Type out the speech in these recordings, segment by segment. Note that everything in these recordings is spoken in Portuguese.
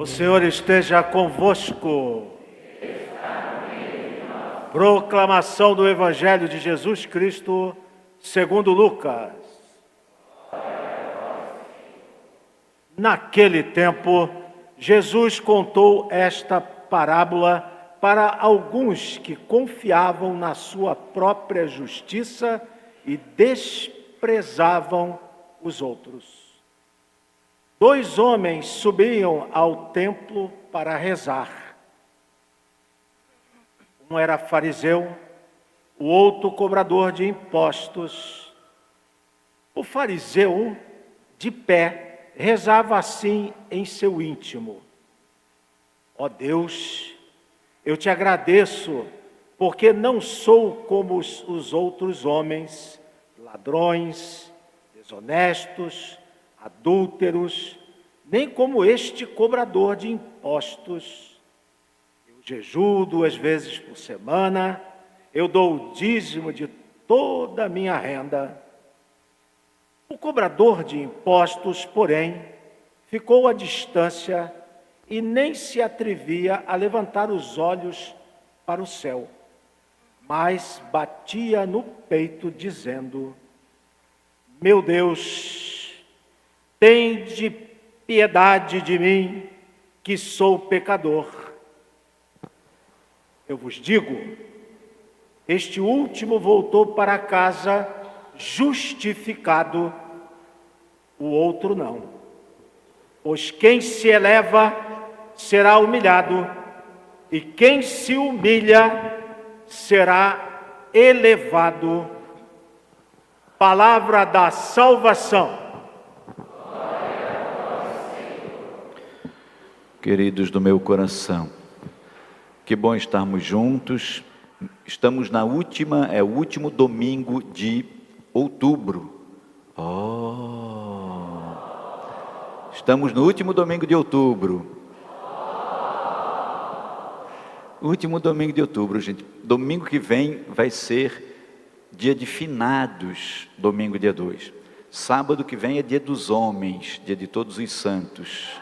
O Senhor esteja convosco. Proclamação do Evangelho de Jesus Cristo, segundo Lucas. Naquele tempo, Jesus contou esta parábola para alguns que confiavam na sua própria justiça e desprezavam os outros. 2 homens subiam ao templo para rezar. Um era fariseu, o outro cobrador de impostos. O fariseu, de pé, rezava assim em seu íntimo: ó Deus, eu te agradeço, porque não sou como os outros homens, ladrões, desonestos, adúlteros, nem como este cobrador de impostos. Eu jejuo 2 vezes por semana, eu dou o dízimo de toda a minha renda. O cobrador de impostos, porém, ficou à distância e nem se atrevia a levantar os olhos para o céu, mas batia no peito, dizendo: meu Deus, tende piedade de mim, que sou pecador. Eu vos digo, este último voltou para casa justificado, o outro não. Pois quem se eleva será humilhado, e quem se humilha será elevado. Palavra da salvação. Queridos do meu coração, que bom estarmos juntos. Estamos o último domingo de outubro. Estamos no último domingo de outubro. Último domingo de outubro, gente. Domingo que vem vai ser dia de finados, domingo dia 2. Sábado que vem é dia dos homens, dia de todos os santos.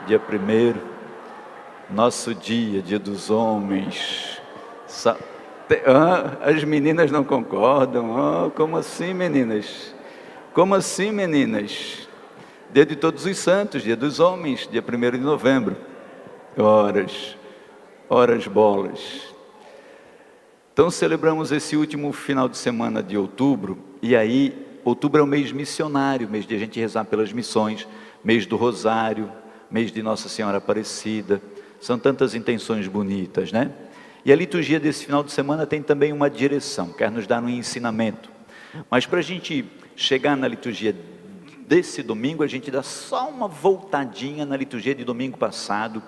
Dia 1º, nosso dia dos homens. As meninas não concordam. Como assim, meninas? Como assim, meninas? Dia de todos os santos, dia dos homens, dia 1º de novembro. Horas, bolas. Então celebramos esse último final de semana de outubro. E aí, outubro é o mês missionário, mês de a gente rezar pelas missões, mês do rosário, mês de Nossa Senhora Aparecida. São tantas intenções bonitas, né? E a liturgia desse final de semana tem também uma direção, quer nos dar um ensinamento. Mas para a gente chegar na liturgia desse domingo, a gente dá só uma voltadinha na liturgia de domingo passado,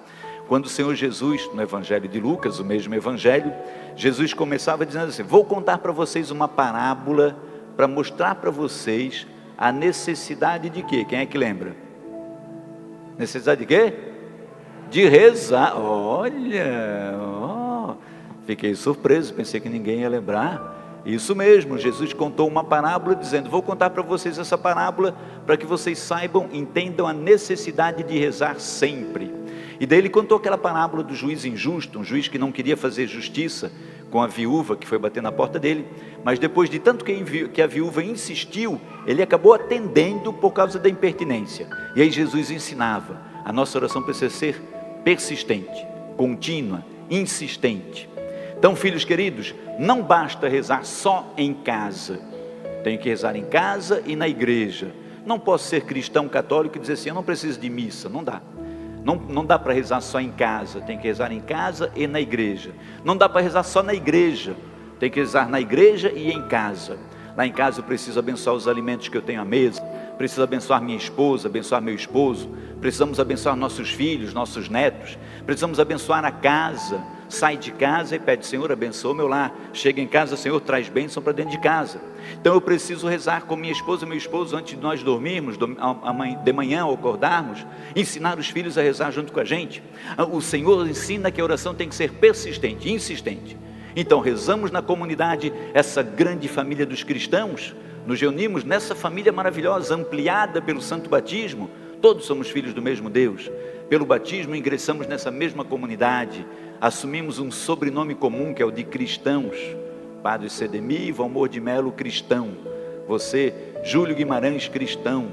quando o Senhor Jesus, no Evangelho de Lucas, o mesmo Evangelho, Jesus começava dizendo assim: vou contar para vocês uma parábola para mostrar para vocês a necessidade de quê? Quem é que lembra? Necessidade de quê? De rezar. Fiquei surpreso, pensei que ninguém ia lembrar. Isso mesmo, Jesus contou uma parábola dizendo: vou contar para vocês essa parábola para que vocês saibam, entendam a necessidade de rezar sempre. E daí ele contou aquela parábola do juiz injusto, um juiz que não queria fazer justiça com a viúva que foi bater na porta dele, mas depois de tanto que a viúva insistiu, ele acabou atendendo por causa da impertinência. E aí Jesus ensinava: a nossa oração precisa ser persistente, contínua, insistente. Então, filhos queridos, não basta rezar só em casa, tenho que rezar em casa e na igreja. Não posso ser cristão católico e dizer assim: eu não preciso de missa. Não dá. Não dá para rezar só em casa, tem que rezar em casa e na igreja. Não dá para rezar só na igreja, tem que rezar na igreja e em casa. Lá em casa eu preciso abençoar os alimentos que eu tenho à mesa, preciso abençoar minha esposa, abençoar meu esposo, precisamos abençoar nossos filhos, nossos netos, precisamos abençoar a casa. Sai de casa e pede: Senhor, abençoa meu lar. Chega em casa: Senhor, traz bênção para dentro de casa. Então eu preciso rezar com minha esposa e meu esposo antes de nós dormirmos, de manhã ao acordarmos, ensinar os filhos a rezar junto com a gente. O Senhor ensina que a oração tem que ser persistente, insistente. Então rezamos na comunidade, essa grande família dos cristãos, nos reunimos nessa família maravilhosa, ampliada pelo santo batismo. todos somos filhos do mesmo Deus. Pelo batismo ingressamos nessa mesma comunidade, assumimos um sobrenome comum que é o de cristãos. Padre Cedemir Valmor de Melo, cristão. Você, Júlio Guimarães, cristão.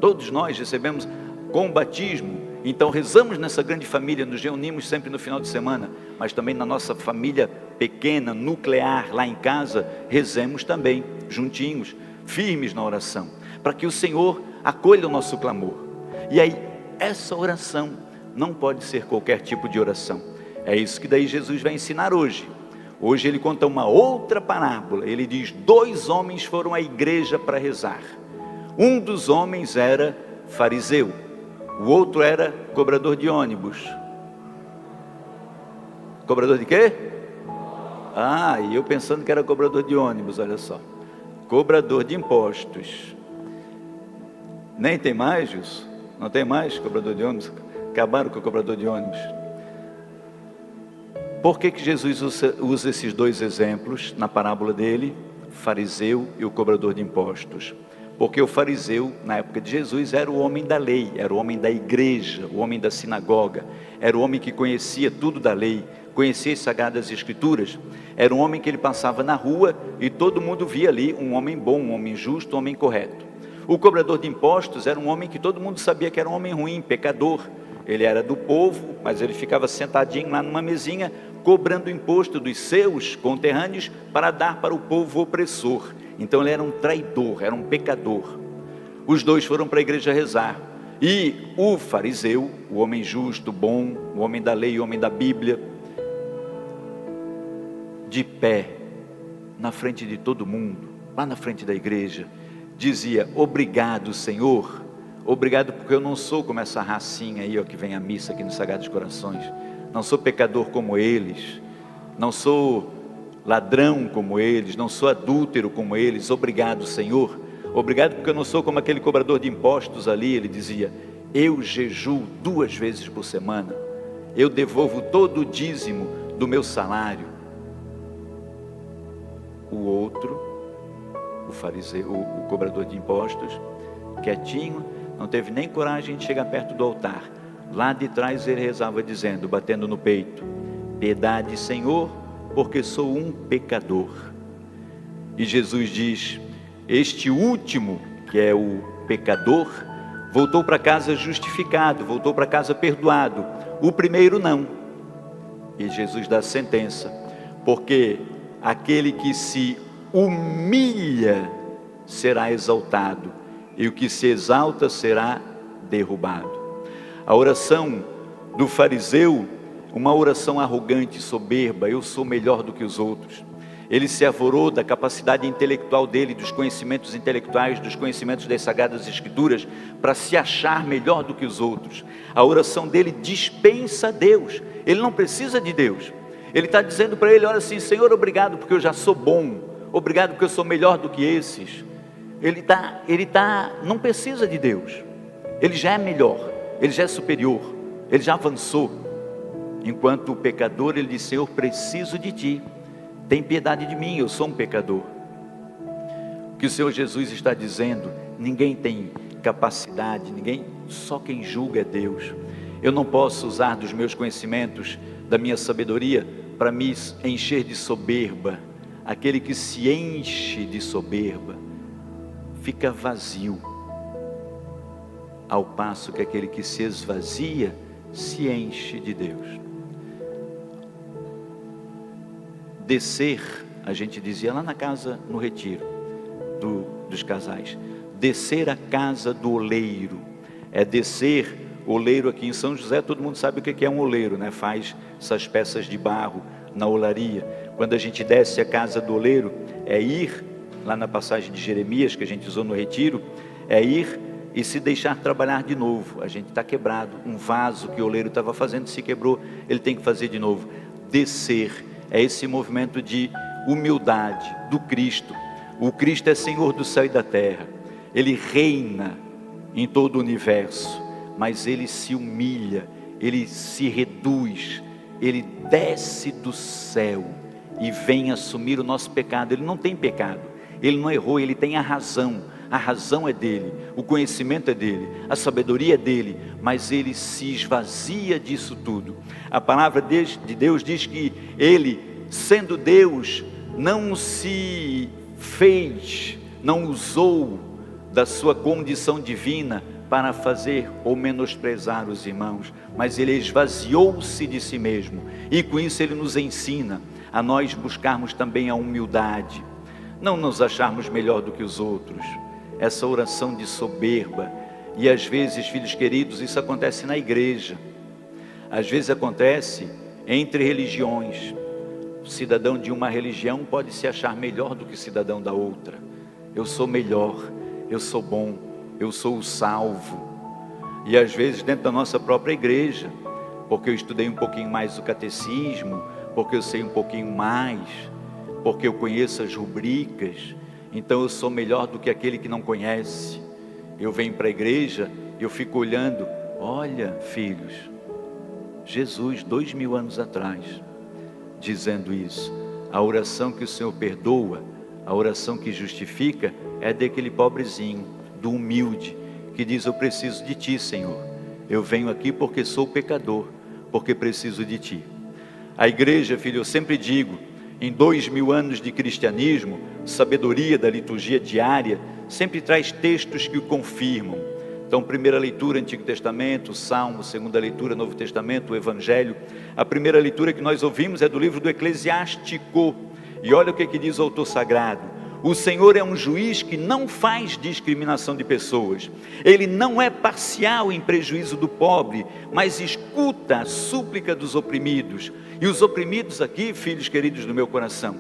Todos nós recebemos com o batismo. Então rezamos nessa grande família, nos reunimos sempre no final de semana, mas também na nossa família pequena, nuclear, lá em casa, rezemos também, juntinhos, firmes na oração, para que o Senhor acolha o nosso clamor. E aí, essa oração não pode ser qualquer tipo de oração. É isso que daí Jesus vai ensinar hoje. Hoje ele conta uma outra parábola. Ele diz: 2 homens foram à igreja para rezar. Um dos homens era fariseu, o outro era cobrador de ônibus. Cobrador de quê? E eu pensando que era cobrador de ônibus, olha só. Cobrador de impostos. Nem tem mais, Gilson? Não tem mais cobrador de ônibus? Acabaram com o cobrador de ônibus. Por que Jesus usa esses 2 exemplos na parábola dele? Fariseu e o cobrador de impostos. Porque o fariseu, na época de Jesus, era o homem da lei, era o homem da igreja, o homem da sinagoga, era o homem que conhecia tudo da lei, conhecia as Sagradas Escrituras, era um homem que ele passava na rua e todo mundo via ali um homem bom, um homem justo, um homem correto. O cobrador de impostos era um homem que todo mundo sabia que era um homem ruim, pecador. Ele era do povo, mas ele ficava sentadinho lá numa mesinha, cobrando imposto dos seus conterrâneos para dar para o povo opressor. Então ele era um traidor, era um pecador. Os 2 foram para a igreja rezar. E o fariseu, o homem justo, bom, o homem da lei, o homem da Bíblia, de pé, na frente de todo mundo, lá na frente da igreja, dizia: obrigado, Senhor, obrigado porque eu não sou como essa racinha aí, ó, que vem à missa aqui nos Sagrados Corações, não sou pecador como eles, não sou ladrão como eles, não sou adúltero como eles, obrigado, Senhor, obrigado porque eu não sou como aquele cobrador de impostos ali. Ele dizia: eu jejuo 2 vezes por semana, eu devolvo todo o dízimo do meu salário. O outro, o fariseu, o cobrador de impostos, quietinho, não teve nem coragem de chegar perto do altar. Lá de trás ele rezava dizendo, batendo no peito: piedade, Senhor, porque sou um pecador. E Jesus diz: este último, que é o pecador, voltou para casa justificado, voltou para casa perdoado. O primeiro não. E Jesus dá a sentença: porque aquele que se humilha será exaltado, e o que se exalta será derrubado. A oração do fariseu, uma oração arrogante, soberba: eu sou melhor do que os outros. Ele se avorou da capacidade intelectual dele, dos conhecimentos intelectuais, dos conhecimentos das Sagradas Escrituras, para se achar melhor do que os outros. A oração dele dispensa Deus, ele não precisa de Deus. Ele está dizendo para ele: olha assim, Senhor, obrigado porque eu já sou bom, obrigado porque eu sou melhor do que esses. Ele não precisa de Deus, ele já é melhor, ele já é superior, ele já avançou. Enquanto o pecador, ele diz: Senhor, preciso de ti, tem piedade de mim, eu sou um pecador. O que o Senhor Jesus está dizendo: ninguém tem capacidade, só quem julga é Deus. Eu não posso usar dos meus conhecimentos, da minha sabedoria, para me encher de soberba. Aquele que se enche de soberba fica vazio, ao passo que aquele que se esvazia se enche de Deus. Descer, a gente dizia lá na casa, no retiro dos casais, descer a casa do oleiro, é descer. Oleiro aqui em São José, todo mundo sabe o que é um oleiro, né? Faz essas peças de barro na olaria. Quando a gente desce a casa do oleiro, é ir, lá na passagem de Jeremias, que a gente usou no retiro, é ir e se deixar trabalhar de novo. A gente está quebrado, um vaso que o oleiro estava fazendo se quebrou, ele tem que fazer de novo. Descer é esse movimento de humildade do Cristo. O Cristo é Senhor do céu e da terra, ele reina em todo o universo, mas ele se humilha, ele se reduz, ele desce do céu e vem assumir o nosso pecado. Ele não tem pecado, ele não errou, ele tem a razão. a razão é dele, o conhecimento é dele, a sabedoria é dele, mas ele se esvazia disso tudo. A palavra de Deus diz que ele, sendo Deus, não se fez, não usou da sua condição divina para fazer ou menosprezar os irmãos, mas ele esvaziou-se de si mesmo, e com isso ele nos ensina a nós buscarmos também a humildade, não nos acharmos melhor do que os outros, essa oração de soberba. E às vezes, filhos queridos, isso acontece na igreja, às vezes acontece entre religiões. O cidadão de uma religião pode se achar melhor do que o cidadão da outra. Eu sou melhor, eu sou bom, eu sou o salvo. E às vezes dentro da nossa própria igreja, porque eu estudei um pouquinho mais o catecismo, porque eu sei um pouquinho mais, porque eu conheço as rubricas, então eu sou melhor do que aquele que não conhece. Eu venho para a igreja, eu fico olhando, olha filhos, Jesus 2000 anos atrás, dizendo isso, a oração que o Senhor perdoa, a oração que justifica, é daquele pobrezinho, do humilde, que diz: eu preciso de ti, Senhor, eu venho aqui porque sou pecador, porque preciso de ti. A igreja, filho, eu sempre digo, em 2000 anos de cristianismo, sabedoria da liturgia diária, sempre traz textos que o confirmam. Então, primeira leitura, Antigo Testamento, Salmo, segunda leitura, Novo Testamento, o Evangelho. A primeira leitura que nós ouvimos é do livro do Eclesiástico, e olha o que diz o autor sagrado: o Senhor é um juiz que não faz discriminação de pessoas, ele não é parcial em prejuízo do pobre, mas escuta a súplica dos oprimidos. E os oprimidos aqui, filhos queridos do meu coração,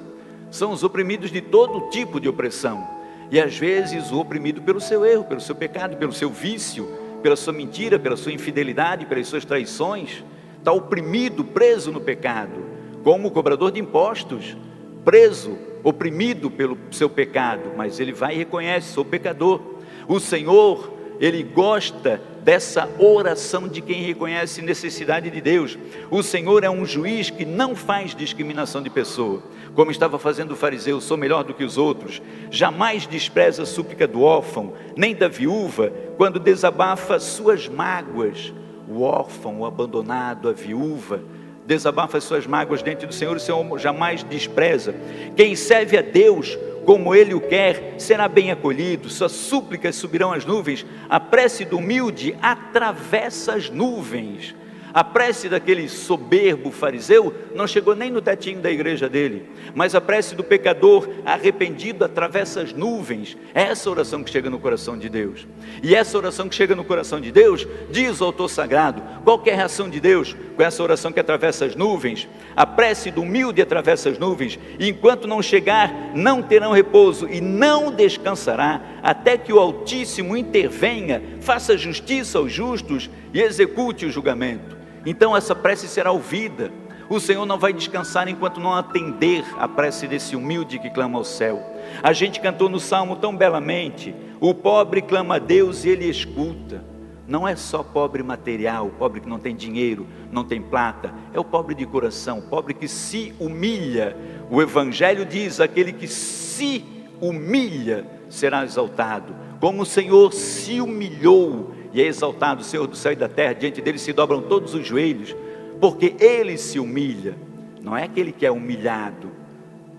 são os oprimidos de todo tipo de opressão, e às vezes o oprimido pelo seu erro, pelo seu pecado, pelo seu vício, pela sua mentira, pela sua infidelidade, pelas suas traições, está oprimido, preso no pecado, como o cobrador de impostos, preso, oprimido pelo seu pecado, mas ele vai e reconhece: sou pecador. O Senhor, ele gosta dessa oração de quem reconhece necessidade de Deus. O Senhor é um juiz que não faz discriminação de pessoa, como estava fazendo o fariseu: sou melhor do que os outros. Jamais despreza a súplica do órfão, nem da viúva, quando desabafa suas mágoas. O órfão, o abandonado, a viúva, desabafa as suas mágoas diante do Senhor, o Senhor jamais despreza. Quem serve a Deus como Ele o quer, será bem acolhido, suas súplicas subirão às nuvens. A prece do humilde atravessa as nuvens. A prece daquele soberbo fariseu não chegou nem no tetinho da igreja dele, mas a prece do pecador arrependido atravessa as nuvens. É essa oração que chega no coração de Deus. E essa oração que chega no coração de Deus, diz o autor sagrado, qual que é a reação de Deus com essa oração que atravessa as nuvens? A prece do humilde atravessa as nuvens, e enquanto não chegar, não terão repouso e não descansará, até que o Altíssimo intervenha, faça justiça aos justos e execute o julgamento. Então essa prece será ouvida. O Senhor não vai descansar enquanto não atender a prece desse humilde que clama ao céu. A gente cantou no Salmo tão belamente: o pobre clama a Deus e Ele escuta. Não é só pobre material, pobre que não tem dinheiro, não tem plata, é o pobre de coração, pobre que se humilha. O Evangelho diz: aquele que se humilha será exaltado. Como o Senhor se humilhou e é exaltado, o Senhor do céu e da terra, diante dele se dobram todos os joelhos, porque Ele se humilha. Não é aquele que é humilhado,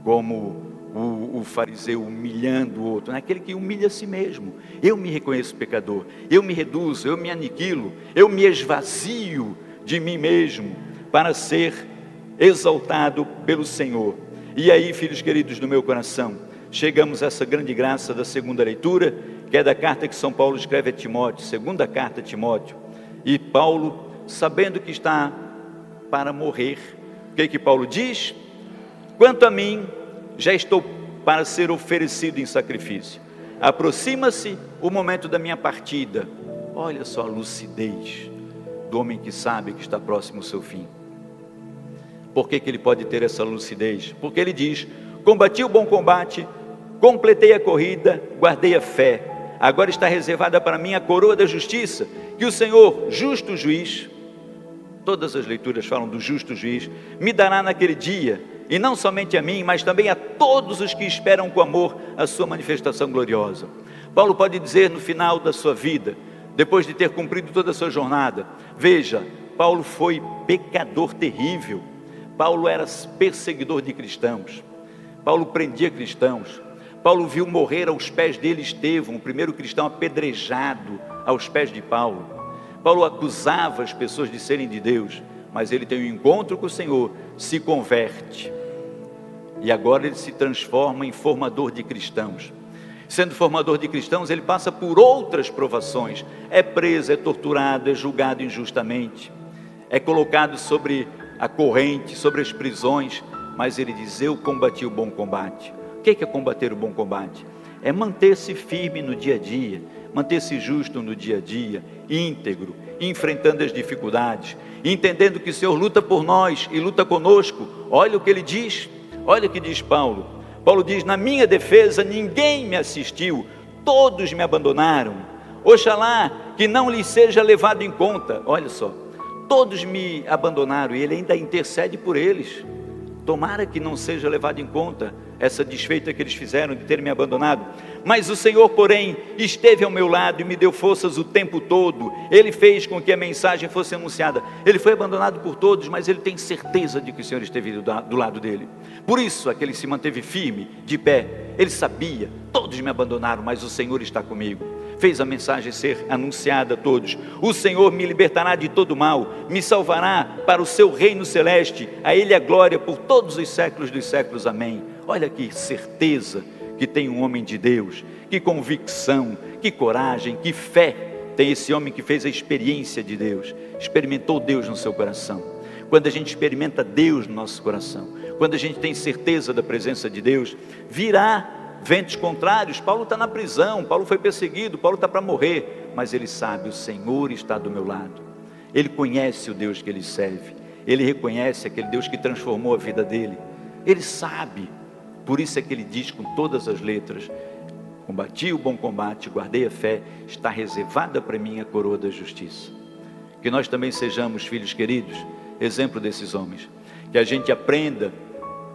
como o fariseu humilhando o outro, não é aquele que humilha a si mesmo. Eu me reconheço pecador, eu me reduzo, eu me aniquilo, eu me esvazio de mim mesmo, para ser exaltado pelo Senhor. E aí, filhos queridos do meu coração, chegamos a essa grande graça da segunda leitura, que é da carta que São Paulo escreve a Timóteo, segunda carta a Timóteo. E Paulo, sabendo que está para morrer, o que Paulo diz? Quanto a mim, já estou para ser oferecido em sacrifício. Aproxima-se o momento da minha partida. Olha só a lucidez do homem que sabe que está próximo ao seu fim. Por que ele pode ter essa lucidez? Porque ele diz: combati o bom combate, completei a corrida, guardei a fé. Agora está reservada para mim a coroa da justiça, que o Senhor, justo juiz, todas as leituras falam do justo juiz, me dará naquele dia, e não somente a mim, mas também a todos os que esperam com amor a sua manifestação gloriosa. Paulo pode dizer no final da sua vida, depois de ter cumprido toda a sua jornada, veja, Paulo foi pecador terrível, Paulo era perseguidor de cristãos, Paulo prendia cristãos, Paulo viu morrer aos pés dele Estevão, o primeiro cristão apedrejado aos pés de Paulo. Paulo acusava as pessoas de serem de Deus, mas ele tem um encontro com o Senhor, se converte, e agora ele se transforma em formador de cristãos. Sendo formador de cristãos, ele passa por outras provações, é preso, é torturado, é julgado injustamente, é colocado sobre a corrente, sobre as prisões, mas ele diz: eu combati o bom combate. O que é combater o bom combate? É manter-se firme no dia a dia, manter-se justo no dia a dia, íntegro, enfrentando as dificuldades, entendendo que o Senhor luta por nós e luta conosco. Olha o que ele diz, olha o que diz Paulo. Paulo diz: na minha defesa ninguém me assistiu, todos me abandonaram, oxalá que não lhes seja levado em conta. Olha só, todos me abandonaram, e ele ainda intercede por eles. Tomara que não seja levado em conta essa desfeita que eles fizeram de ter me abandonado. Mas o Senhor, porém, esteve ao meu lado e me deu forças o tempo todo. Ele fez com que a mensagem fosse anunciada. Ele foi abandonado por todos, mas ele tem certeza de que o Senhor esteve do lado dele. Por isso, aquele se manteve firme, de pé. Ele sabia, todos me abandonaram, mas o Senhor está comigo. Fez a mensagem ser anunciada a todos. O Senhor me libertará de todo mal, me salvará para o seu reino celeste. A Ele a glória por todos os séculos dos séculos. Amém. Olha que certeza que tem um homem de Deus, que convicção, que coragem, que fé tem esse homem que fez a experiência de Deus, experimentou Deus no seu coração. Quando a gente experimenta Deus no nosso coração, quando a gente tem certeza da presença de Deus, virá ventos contrários. Paulo está na prisão, Paulo foi perseguido, Paulo está para morrer, mas ele sabe, o Senhor está do meu lado. Ele conhece o Deus que ele serve, ele reconhece aquele Deus que transformou a vida dele, ele sabe. Por isso é que ele diz com todas as letras: combati o bom combate, guardei a fé, está reservada para mim a coroa da justiça. Que nós também sejamos, filhos queridos, exemplo desses homens, que a gente aprenda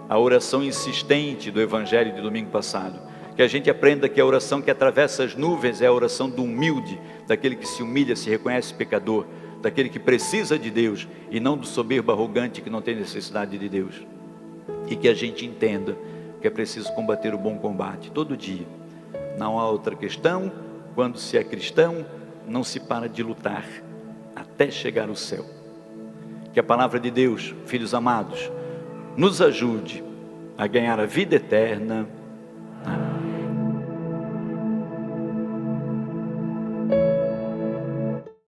a oração insistente do evangelho de domingo passado, que a gente aprenda que a oração que atravessa as nuvens é a oração do humilde, daquele que se humilha, se reconhece pecador, daquele que precisa de Deus, e não do soberbo arrogante que não tem necessidade de Deus. E que a gente entenda que é preciso combater o bom combate todo dia. Não há outra questão. Quando se é cristão, não se para de lutar até chegar ao céu. Que a palavra de Deus, filhos amados, nos ajude a ganhar a vida eterna.